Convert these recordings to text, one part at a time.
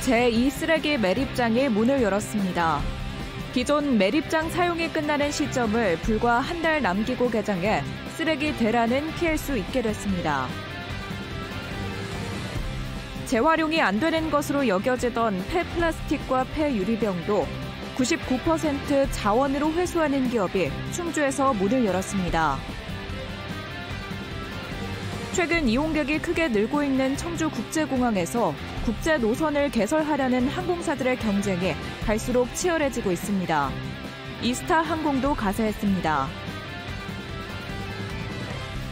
제2 쓰레기 매립장이 문을 열었습니다. 기존 매립장 사용이 끝나는 시점을 불과 한 달 남기고 개장해 쓰레기 대란은 피할 수 있게 됐습니다. 재활용이 안 되는 것으로 여겨지던 폐플라스틱과 폐유리병도 99% 자원으로 회수하는 기업이 충주에서 문을 열었습니다. 최근 이용객이 크게 늘고 있는 청주국제공항에서 국제 노선을 개설하려는 항공사들의 경쟁이 갈수록 치열해지고 있습니다. 이스타 항공도 가세했습니다.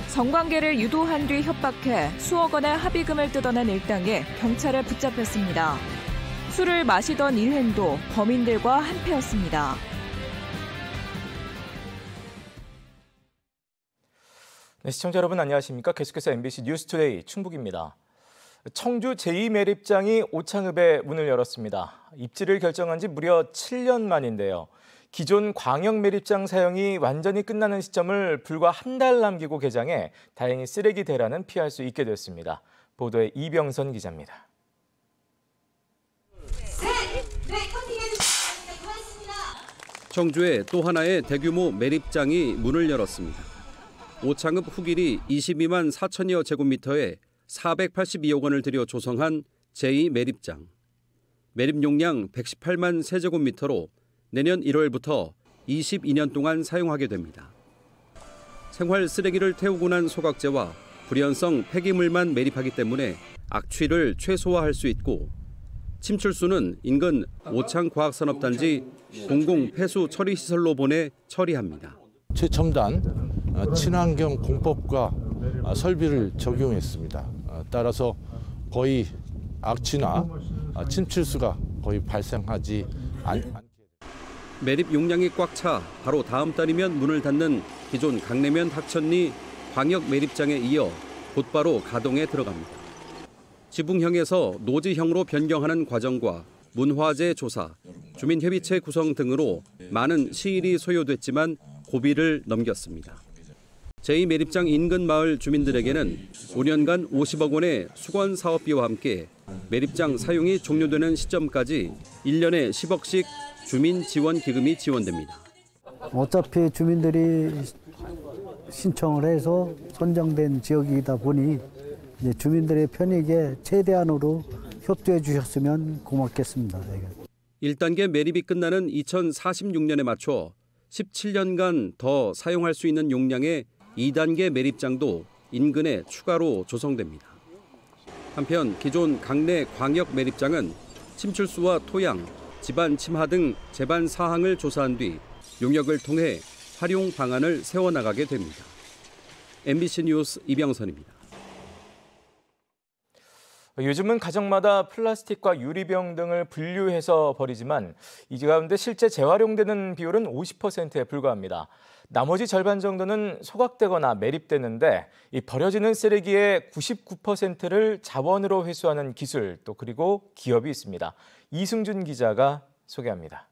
성관계를 유도한 뒤 협박해 수억 원의 합의금을 뜯어낸 일당이 경찰에 붙잡혔습니다. 술을 마시던 일행도 범인들과 한패였습니다. 네, 시청자 여러분 안녕하십니까? 계속해서 MBC 뉴스투데이 충북입니다. 청주 제2매립장이 오창읍에 문을 열었습니다. 입지를 결정한 지 무려 7년 만인데요. 기존 광역매립장 사용이 완전히 끝나는 시점을 불과 한 달 남기고 개장해 다행히 쓰레기 대란은 피할 수 있게 됐습니다. 보도에 이병선 기자입니다. 청주에 또 하나의 대규모 매립장이 문을 열었습니다. 오창읍 후길이 22만 4천여 제곱미터에 482억 원을 들여 조성한 제2매립장. 매립 용량 118만 세제곱미터로 내년 1월부터 22년 동안 사용하게 됩니다. 생활 쓰레기를 태우고 난 소각제와 불연성 폐기물만 매립하기 때문에 악취를 최소화할 수 있고 침출수는 인근 오창과학산업단지 공공폐수처리시설로 보내 처리합니다. 최첨단 친환경 공법과 설비를 적용했습니다. 따라서 거의 악취나 침출수가 거의 발생하지 않게. 매립 용량이 꽉 차 바로 다음 달이면 문을 닫는 기존 강내면 하천리 광역 매립장에 이어 곧바로 가동에 들어갑니다. 지붕형에서 노지형으로 변경하는 과정과 문화재 조사, 주민협의체 구성 등으로 많은 시일이 소요됐지만 고비를 넘겼습니다. 제2매립장 인근 마을 주민들에게는 5년간 50억 원의 수건 사업비와 함께 매립장 사용이 종료되는 시점까지 1년에 10억씩 주민 지원 기금이 지원됩니다. 어차피 주민들이 신청을 해서 선정된 지역이다 보니 이제 주민들의 편익에 최대한으로 협조해 주셨으면 고맙겠습니다. 1단계 매립이 끝나는 2046년에 맞춰 17년간 더 사용할 수 있는 용량의 2단계 매립장도 인근에 추가로 조성됩니다. 한편 기존 강내 광역 매립장은 침출수와 토양, 집안 침하 등 제반 사항을 조사한 뒤 용역을 통해 활용 방안을 세워나가게 됩니다. MBC 뉴스 이병선입니다. 요즘은 가정마다 플라스틱과 유리병 등을 분류해서 버리지만 이 가운데 실제 재활용되는 비율은 50%에 불과합니다. 나머지 절반 정도는 소각되거나 매립되는데 이 버려지는 쓰레기의 99%를 자원으로 회수하는 기술 또 그리고 기업이 있습니다. 이승준 기자가 소개합니다.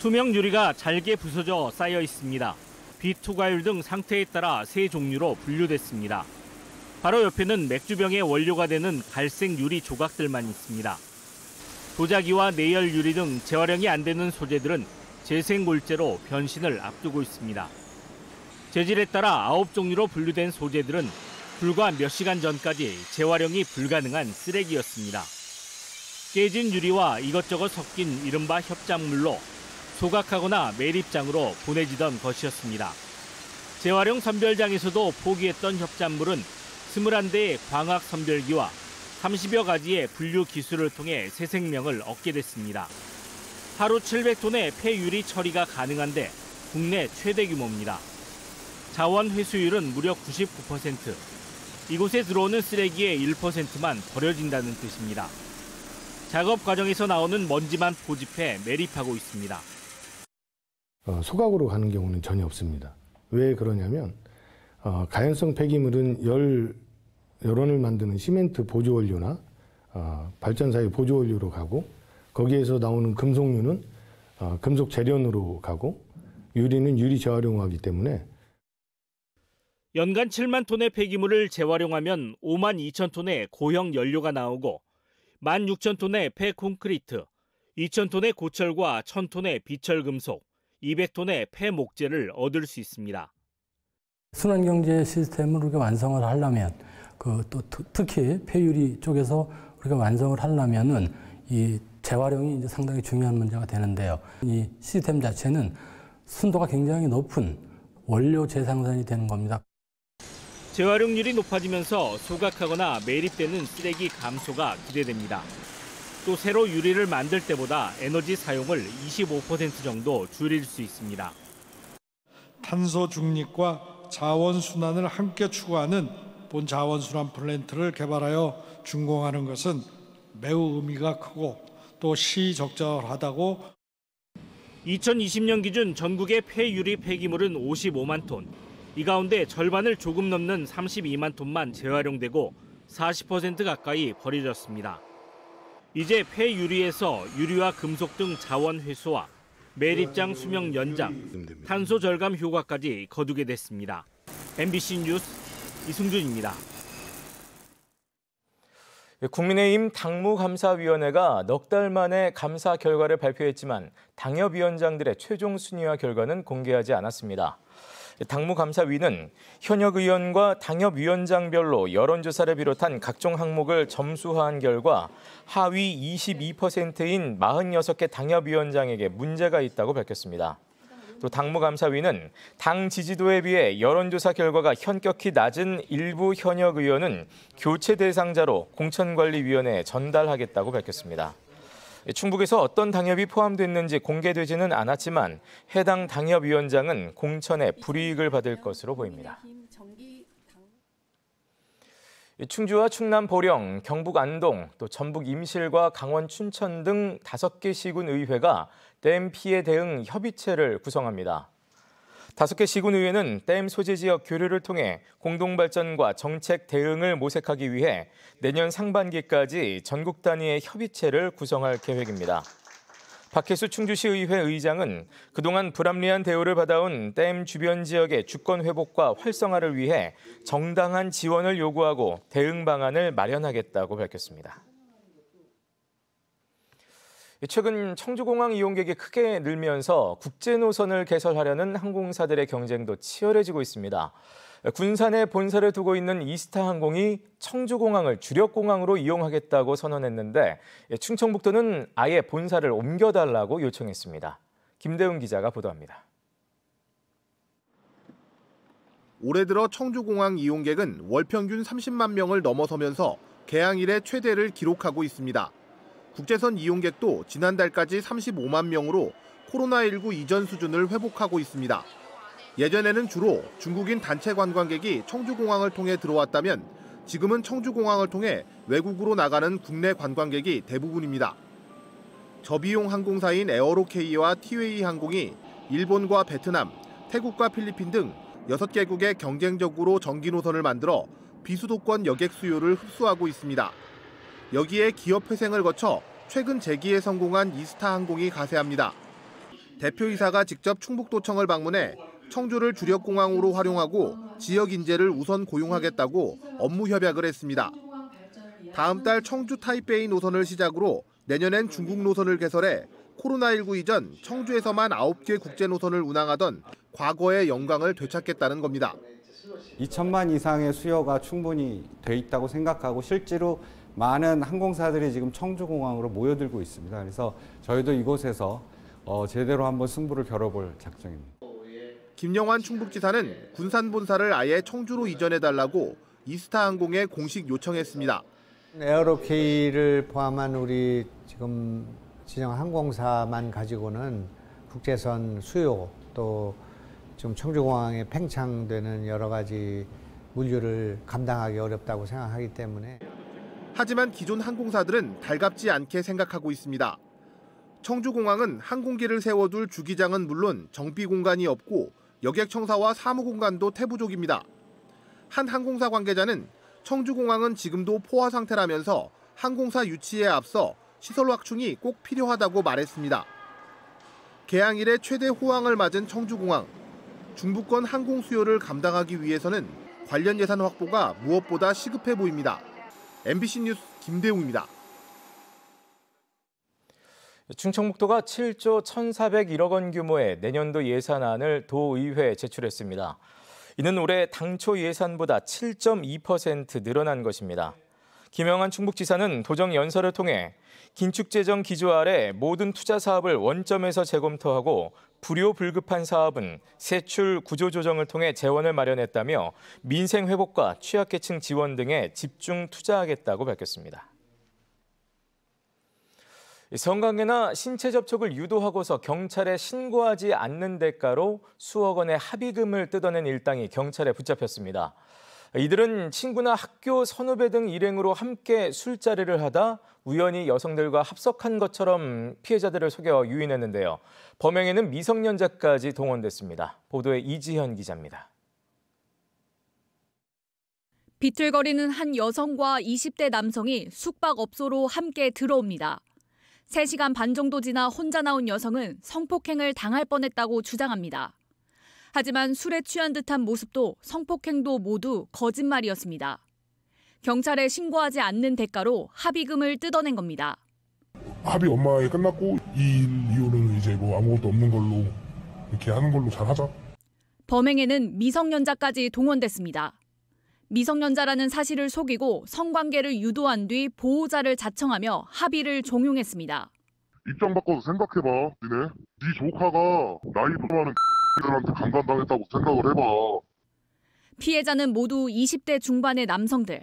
투명 유리가 잘게 부서져 쌓여 있습니다. 비투과율 등 상태에 따라 세 종류로 분류됐습니다. 바로 옆에는 맥주병의 원료가 되는 갈색 유리 조각들만 있습니다. 도자기와 내열 유리 등 재활용이 안 되는 소재들은 재생골재로 변신을 앞두고 있습니다. 재질에 따라 9종류로 분류된 소재들은 불과 몇 시간 전까지 재활용이 불가능한 쓰레기였습니다. 깨진 유리와 이것저것 섞인 이른바 협작물로 소각하거나 매립장으로 보내지던 것이었습니다. 재활용 선별장에서도 포기했던 협작물은 21대의 광학 선별기와 30여 가지의 분류 기술을 통해 새 생명을 얻게 됐습니다. 하루 700톤의 폐유리 처리가 가능한데 국내 최대 규모입니다. 자원 회수율은 무려 99%. 이곳에 들어오는 쓰레기의 1%만 버려진다는 뜻입니다. 작업 과정에서 나오는 먼지만 포집해 매립하고 있습니다. 소각으로 가는 경우는 전혀 없습니다. 왜 그러냐면 가연성 폐기물은 열원을 만드는 시멘트 보조원료나 발전사의 보조원료로 가고 거기에서 나오는 금속류는 금속 재련으로 가고 유리는 유리 재활용하기 때문에 연간 7만 톤의 폐기물을 재활용하면 5만 2천 톤의 고형 연료가 나오고 1만 6천 톤의 폐콘크리트, 2천 ton의 고철과 1,000 ton의 비철금속, 200톤의 폐목재를 얻을 수 있습니다. 순환경제 시스템을 우리가 완성을 하려면 또 특히 폐유리 쪽에서 우리가 완성을 하려면은 이 재활용이 이제 상당히 중요한 문제가 되는데요. 이 시스템 자체는 순도가 굉장히 높은 원료 재생산이 되는 겁니다. 재활용률이 높아지면서 소각하거나 매립되는 쓰레기 감소가 기대됩니다. 또 새로 유리를 만들 때보다 에너지 사용을 25% 정도 줄일 수 있습니다. 탄소 중립과 자원 순환을 함께 추구하는 본 자원 순환 플랜트를 개발하여 준공하는 것은 매우 의미가 크고 또 시적절하다고. 2020년 기준 전국의 폐유리 폐기물은 55만 톤. 이 가운데 절반을 조금 넘는 32만 톤만 재활용되고 40% 가까이 버려졌습니다. 이제 폐유리에서 유리와 금속 등 자원 회수와 매립장 수명 연장, 탄소 절감 효과까지 거두게 됐습니다. MBC 뉴스 이승준입니다. 국민의힘 당무감사위원회가 넉 달 만에 감사 결과를 발표했지만 당협위원장들의 최종 순위와 결과는 공개하지 않았습니다. 당무감사위는 현역 의원과 당협위원장별로 여론조사를 비롯한 각종 항목을 점수화한 결과 하위 22%인 46개 당협위원장에게 문제가 있다고 밝혔습니다. 또 당무감사위는 당 지지도에 비해 여론조사 결과가 현격히 낮은 일부 현역 의원은 교체 대상자로 공천관리위원회에 전달하겠다고 밝혔습니다. 충북에서 어떤 당협이 포함됐는지 공개되지는 않았지만 해당 당협위원장은 공천에 불이익을 받을 것으로 보입니다. 충주와 충남 보령, 경북 안동, 또 전북 임실과 강원 춘천 등 5개 시군의회가 댐 피해 대응 협의체를 구성합니다. 5개 시군의회는 댐 소재 지역 교류를 통해 공동발전과 정책 대응을 모색하기 위해 내년 상반기까지 전국 단위의 협의체를 구성할 계획입니다. 박혜수 충주시의회 의장은 그동안 불합리한 대우를 받아온 댐 주변 지역의 주권 회복과 활성화를 위해 정당한 지원을 요구하고 대응 방안을 마련하겠다고 밝혔습니다. 최근 청주공항 이용객이 크게 늘면서 국제 노선을 개설하려는 항공사들의 경쟁도 치열해지고 있습니다. 군산에 본사를 두고 있는 이스타항공이 청주공항을 주력공항으로 이용하겠다고 선언했는데 충청북도는 아예 본사를 옮겨달라고 요청했습니다. 김대웅 기자가 보도합니다. 올해 들어 청주공항 이용객은 월 평균 30만 명을 넘어서면서 개항 이래 최대를 기록하고 있습니다. 국제선 이용객도 지난달까지 35만 명으로 코로나19 이전 수준을 회복하고 있습니다. 예전에는 주로 중국인 단체 관광객이 청주공항을 통해 들어왔다면 지금은 청주공항을 통해 외국으로 나가는 국내 관광객이 대부분입니다. 저비용 항공사인 에어로케이와 티웨이 항공이 일본과 베트남, 태국과 필리핀 등 6개국에 경쟁적으로 정기 노선을 만들어 비수도권 여객 수요를 흡수하고 있습니다. 여기에 기업 회생을 거쳐 최근 재기에 성공한 이스타항공이 가세합니다. 대표이사가 직접 충북도청을 방문해 청주를 주력공항으로 활용하고 지역 인재를 우선 고용하겠다고 업무 협약을 했습니다. 다음 달 청주 타이베이 노선을 시작으로 내년엔 중국 노선을 개설해 코로나19 이전 청주에서만 9개 국제 노선을 운항하던 과거의 영광을 되찾겠다는 겁니다. 2천만 이상의 수요가 충분히 돼 있다고 생각하고 실제로 많은 항공사들이 지금 청주공항으로 모여들고 있습니다. 그래서 저희도 이곳에서 제대로 한번 승부를 겨뤄볼 작정입니다. 김영환 충북지사는 군산 본사를 아예 청주로 이전해달라고 이스타항공에 공식 요청했습니다. 에어로케이를 포함한 우리 지금 지정 항공사만 가지고는 국제선 수요 또 지금 청주공항에 팽창되는 여러 가지 물류를 감당하기 어렵다고 생각하기 때문에. 하지만 기존 항공사들은 달갑지 않게 생각하고 있습니다. 청주공항은 항공기를 세워둘 주기장은 물론 정비 공간이 없고 여객청사와 사무공간도 태부족입니다. 한 항공사 관계자는 청주공항은 지금도 포화 상태라면서 항공사 유치에 앞서 시설 확충이 꼭 필요하다고 말했습니다. 개항 이래 최대 호황을 맞은 청주공항. 중부권 항공 수요를 감당하기 위해서는 관련 예산 확보가 무엇보다 시급해 보입니다. MBC 뉴스 김대웅입니다. 충청북도가 7조 1,401억 원 규모의 내년도 예산안을 도의회에 제출했습니다. 이는 올해 당초 예산보다 7.2% 늘어난 것입니다. 김영환 충북지사는 도정 연설을 통해 긴축재정 기조 아래 모든 투자 사업을 원점에서 재검토하고 불효불급한 사업은 세출 구조조정을 통해 재원을 마련했다며 민생 회복과 취약계층 지원 등에 집중 투자하겠다고 밝혔습니다. 성관계나 신체 접촉을 유도하고서 경찰에 신고하지 않는 대가로 수억 원의 합의금을 뜯어낸 일당이 경찰에 붙잡혔습니다. 이들은 친구나 학교 선후배 등 일행으로 함께 술자리를 하다 우연히 여성들과 합석한 것처럼 피해자들을 속여 유인했는데요. 범행에는 미성년자까지 동원됐습니다. 보도에 이지현 기자입니다. 비틀거리는 한 여성과 20대 남성이 숙박업소로 함께 들어옵니다. 3시간 반 정도 지나 혼자 나온 여성은 성폭행을 당할 뻔했다고 주장합니다. 하지만 술에 취한 듯한 모습도 성폭행도 모두 거짓말이었습니다. 경찰에 신고하지 않는 대가로 합의금을 뜯어낸 겁니다. 합의 원만하게 끝났고 이 일 이후로는 이제 뭐 아무것도 없는 걸로 이렇게 하는 걸로 잘 하자. 범행에는 미성년자까지 동원됐습니다. 미성년자라는 사실을 속이고 성관계를 유도한 뒤 보호자를 자청하며 합의를 종용했습니다. 입장 바꿔서 생각해봐. 네 조카가 나이도 많은 들한테 강간당했다고 생각을 해봐. 피해자는 모두 20대 중반의 남성들.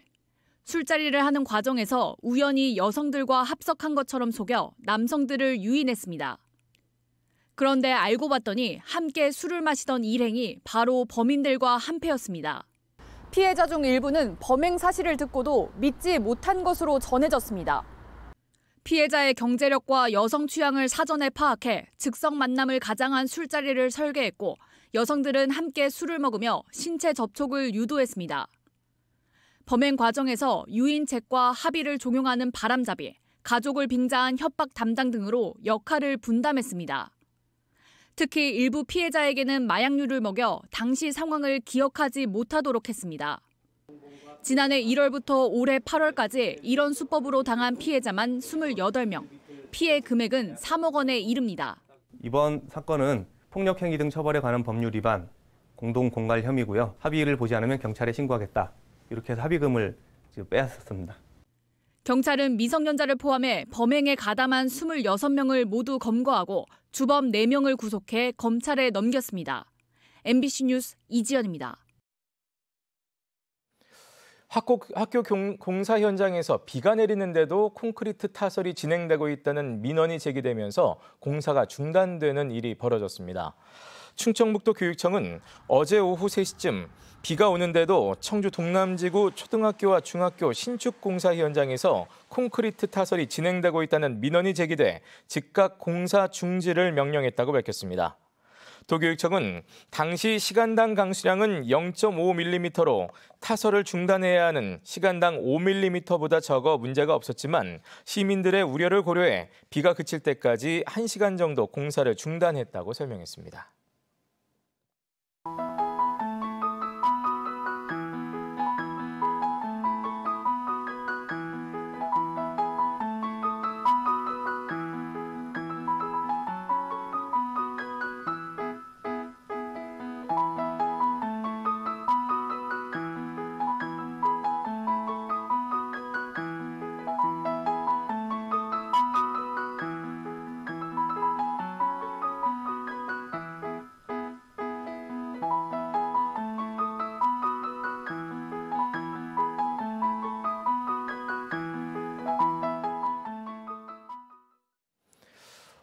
술자리를 하는 과정에서 우연히 여성들과 합석한 것처럼 속여 남성들을 유인했습니다. 그런데 알고 봤더니 함께 술을 마시던 일행이 바로 범인들과 한패였습니다. 피해자 중 일부는 범행 사실을 듣고도 믿지 못한 것으로 전해졌습니다. 피해자의 경제력과 여성 취향을 사전에 파악해 즉석 만남을 가장한 술자리를 설계했고 여성들은 함께 술을 먹으며 신체 접촉을 유도했습니다. 범행 과정에서 유인책과 합의를 종용하는 바람잡이, 가족을 빙자한 협박 담당 등으로 역할을 분담했습니다. 특히 일부 피해자에게는 마약류를 먹여 당시 상황을 기억하지 못하도록 했습니다. 지난해 1월부터 올해 8월까지 이런 수법으로 당한 피해자만 28명, 피해 금액은 3억 원에 이릅니다. 이번 사건은 폭력행위 등 처벌에 관한 법률 위반, 공동공갈 혐의고요. 합의를 보지 않으면 경찰에 신고하겠다. 이렇게 해서 합의금을 지금 빼앗았습니다. 경찰은 미성년자를 포함해 범행에 가담한 26명을 모두 검거하고 주범 4명을 구속해 검찰에 넘겼습니다. MBC 뉴스 이지연입니다. 학교 공사 현장에서 비가 내리는데도 콘크리트 타설이 진행되고 있다는 민원이 제기되면서 공사가 중단되는 일이 벌어졌습니다. 충청북도 교육청은 어제 오후 3시쯤 비가 오는데도 청주 동남지구 초등학교와 중학교 신축 공사 현장에서 콘크리트 타설이 진행되고 있다는 민원이 제기돼 즉각 공사 중지를 명령했다고 밝혔습니다. 도교육청은 당시 시간당 강수량은 0.5mm로 타설을 중단해야 하는 시간당 5mm보다 적어 문제가 없었지만 시민들의 우려를 고려해 비가 그칠 때까지 1시간 정도 공사를 중단했다고 설명했습니다.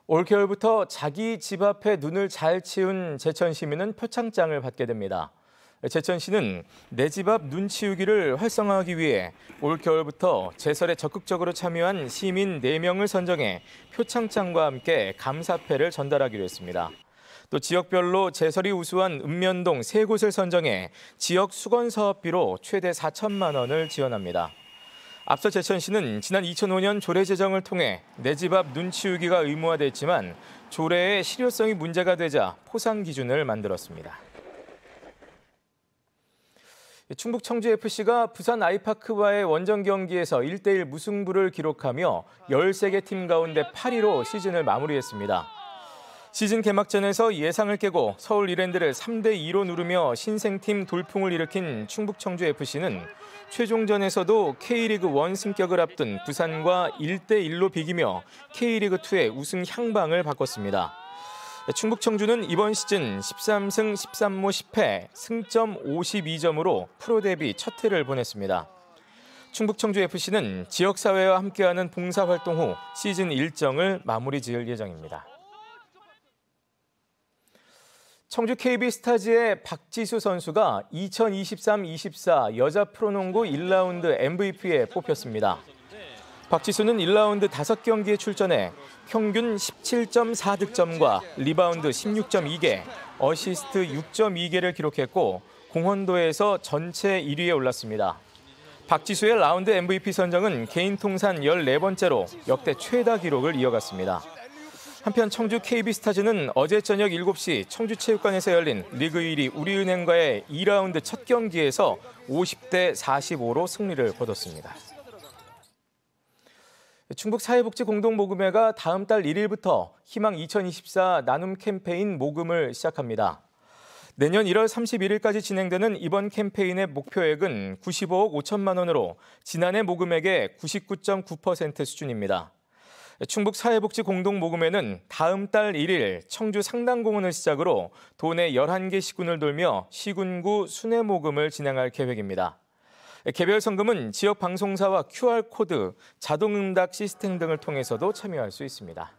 올겨울부터 자기 집 앞에 눈을 잘 치운 제천 시민은 표창장을 받게 됩니다. 제천시는 내 집 앞 눈 치우기를 활성화하기 위해 올겨울부터 제설에 적극적으로 참여한 시민 4명을 선정해 표창장과 함께 감사패를 전달하기로 했습니다. 또 지역별로 제설이 우수한 읍면동 3곳을 선정해 지역 수건 사업비로 최대 4천만 원을 지원합니다. 앞서 제천시는 지난 2005년 조례 제정을 통해 내 집 앞 눈 치우기가 의무화됐지만 조례의 실효성이 문제가 되자 포상 기준을 만들었습니다. 충북 청주FC가 부산 아이파크와의 원정 경기에서 1대1 무승부를 기록하며 13개 팀 가운데 8위로 시즌을 마무리했습니다. 시즌 개막전에서 예상을 깨고 서울 이랜드를 3대2로 누르며 신생팀 돌풍을 일으킨 충북 청주FC는 최종전에서도 K리그 1 승격을 앞둔 부산과 1대1로 비기며 K리그2의 우승 향방을 바꿨습니다. 충북 청주는 이번 시즌 13승 13무 10패, 승점 52점으로 프로 데뷔 첫 해를 보냈습니다. 충북 청주FC는 지역사회와 함께하는 봉사활동 후 시즌 일정을 마무리 지을 예정입니다. 청주 KB스타즈의 박지수 선수가 2023-24 여자 프로농구 1라운드 MVP에 뽑혔습니다. 박지수는 1라운드 5경기에 출전해 평균 17.4득점과 리바운드 16.2개, 어시스트 6.2개를 기록했고 공헌도에서 전체 1위에 올랐습니다. 박지수의 라운드 MVP 선정은 개인 통산 14번째로 역대 최다 기록을 이어갔습니다. 한편 청주 KB스타즈는 어제 저녁 7시 청주체육관에서 열린 리그 1위 우리은행과의 2라운드 첫 경기에서 50대 45로 승리를 거뒀습니다. 충북 사회복지공동모금회가 다음 달 1일부터 희망 2024 나눔 캠페인 모금을 시작합니다. 내년 1월 31일까지 진행되는 이번 캠페인의 목표액은 95억 5천만 원으로 지난해 모금액의 99.9% 수준입니다. 충북 사회복지공동모금회는 다음 달 1일 청주 상당공원을 시작으로 도내 11개 시군을 돌며 시군구 순회모금을 진행할 계획입니다. 개별 성금은 지역 방송사와 QR코드, 자동응답 시스템 등을 통해서도 참여할 수 있습니다.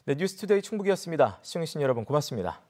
네, 뉴스투데이 충북이었습니다. 시청해주신 여러분 고맙습니다.